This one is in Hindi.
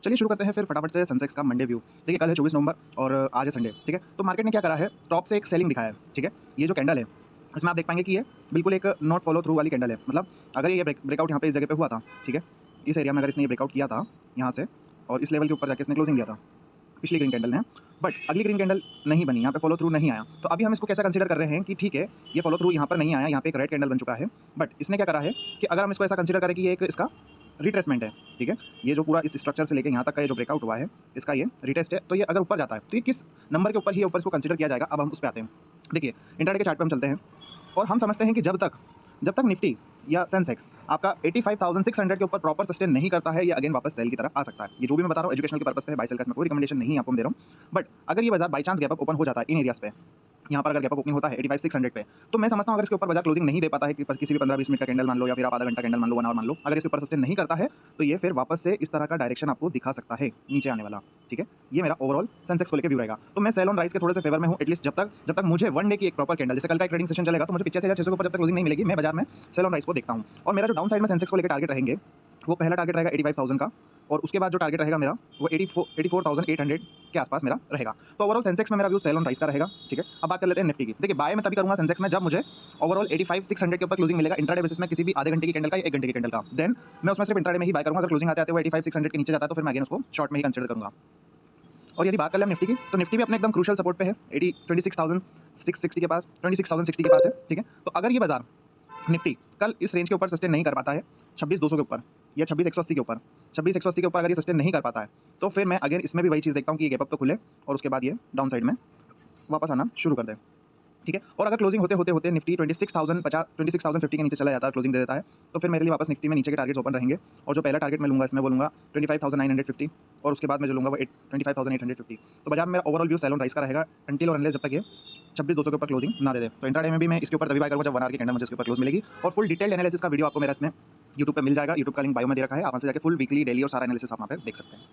चलिए शुरू करते हैं फिर फटाफट से सेंसेक्स का मंडे व्यू। देखिए कल है 24 नवंबर और आज है संडे, ठीक है। तो मार्केट ने क्या करा है, टॉप से एक सेलिंग दिखाया है, ठीक है। ये जो कैंडल है इसमें आप देख पाएंगे कि ये बिल्कुल एक नॉट फॉलो थ्रू वाली कैंडल है। मतलब अगर ये ब्रेकआउट यहाँ पे इस जगह पे हुआ था, ठीक है, इस एरिया में अगर इसने ये ब्रेकआउट किया था यहाँ से और इस लेवल के ऊपर जाके इसने क्लोजिंग दिया था, पिछली ग्रीन कैंडल है, बट अगली ग्रीन कैंडल नहीं बनी, यहाँ पे फॉलो थ्रू नहीं आया। तो अभी हम इसको कैसा कंसीडर कर रहे हैं कि ठीक है ये फॉलो थ्रू यहाँ पर नहीं आया, यहाँ पे एक रेड कैंडल बन चुका है, बट इसने क्या करा है कि अगर हम इसको ऐसा कंसीडर करें कि ये एक इसका रिट्रेसमेंट है, ठीक है। ये जो पूरा इस स्ट्रक्चर से लेके यहाँ तक का ये जो ब्रेकआउट हुआ है इसका ये रिटेस्ट है। तो ये अगर ऊपर जाता है तो ये किस नंबर के ऊपर ही ऊपर इसको कंसीडर किया जाएगा, अब हम उस पर आते हैं। देखिए इंट्राडे के चार्ट पे हम चलते हैं और हम समझते हैं कि जब तक निफ्टी या सेंसेक्स आपका 85,600 के ऊपर प्रॉपर सस्टेन नहीं करता है, ये अगेन वापस सेल की तरफ आ सकता है। ये जो भी मैं बता रहा हूँ एजुकेशनल के पर्पस पे है, बाय सेल का इसमें कोई रिकमेंडेशन नहीं आपको मैं दे रहा हूँ। बट अगर ये बाजार by chance gap up open हो जाता है इन एरियाज पे, यहाँ पर अगर गैप अप ओपनिंग होता है 85,600 पे, तो मैं समझता हूँ अगर इसके ऊपर बाजार क्लोजिंग नहीं दे पाता है कि किसी भी 15-20 मिनट का कैंडल मान लो या फिर आप आधा घंटा कैंडल मान लो, 1 आवर मान लो, अगर इसके ऊपर सस्टेन नहीं करता है तो ये फिर वापस से इस तरह का डायरेक्शन आपको दिखा सकता है नीचे आने वाला, ठीक है। ये मेरा ओवरऑल सेंसेक्स को लेकर व्यू रहेगा। तो मैं सेल ऑन राइज के थोड़े से फेवर में हूँ, एटलीस्ट जब तक मुझे वन डे की एक प्रॉपर कैंडल, जैसे कल का ट्रेडिंग सेशन चलेगा तो मुझे 85,600 के ऊपर जब तक क्लोजिंग नहीं मिलेगी, मैं बाजार में सेल ऑन राइज को देखता हूँ। और मेरा जो डाउन साइड में सेंसेक्स को लेकर टारगेट रहेंगे, वो पहला टारगेट रहेगा 85,000 का, और उसके बाद जो टारगेट रहेगा मेरा वो 84,800 के आसपास मेरा रहेगा। तो ओवरऑल सेंसेक्स में मेरा व्यू सेल ऑन राइज का रहेगा, ठीक है। अब बात कर लेते हैं निफ्टी की। देखिए बाय मैं तभी करूंगा सेंसेक्स में जब मुझे ओवरऑल 85,600 के ऊपर क्लोजिंग मिलेगा इंट्राडे बेसिस में, किसी भी आधे घंटे की कैंडल का या 1 घंटे की कैंडल का, देन मैं उसमें सिर्फ इंट्राडे में ही बाय करूंगा। अगर क्लोजिंग आते वो 85,600 के नीचे जाता है तो फिर मैं अगेन उसको शॉर्ट में ही कंसीडर करूंगा। और यदि बात कर लें निफ्टी की, तो निफ्टी भी अपने एकदम क्रूशियल सपोर्ट पे है, 26,660 के पास, 26,060 के पास है, ठीक है। तो अगर ये बाजार निफ्टी कल इस रेंज के ऊपर सस्टेन नहीं कर पाता है 26,200 के ऊपर या 26,180 के ऊपर, 26,180 के ऊपर अगर ये सस्टेन नहीं कर पाता है, तो फिर मैं अगेन इसमें भी वही चीज़ देखता हूँ कि ये गैप अप तो खुले और उसके बाद ये डाउन साइड में वापस आना शुरू कर दे, ठीक है। और अगर क्लोजिंग होते निफ्टी 26,050 के नीचे चला जाता है, क्लोजिंग दे देता है, तो फिर मेरे लिए वापस निफ्टी में नीचे के टारगेट्स ओपन रहेंगे। और जो पहला टारगेट मैं लूंगा इसमें वो लूंगा 25,950, और उसके बाद मैं जो लूंगा वो 25,850। तो बाजार में मेरा overall view sell on rise का रहेगा अंटिल और अनलेस जब तक ये 26,200 के ऊपर क्लोजिंग ना दे दे। तो इंट्राडे में भी मैं इसके ऊपर तभी बाय करूंगा जब 1 आवर की कैंडल मुझे इसके ऊपर क्लोज मिलेगी। और फुल डिटेल्ड एनालिसिस का वीडियो आपको मेरा इसमें यूट्यूब पे मिल जाएगा, यूट्यूब का लिंक बायो में दे रखा है, आप वहाँ से जाके फुल वीकली, डेली और सारा एनालिसिस आप वहाँ पे देख सकते हैं।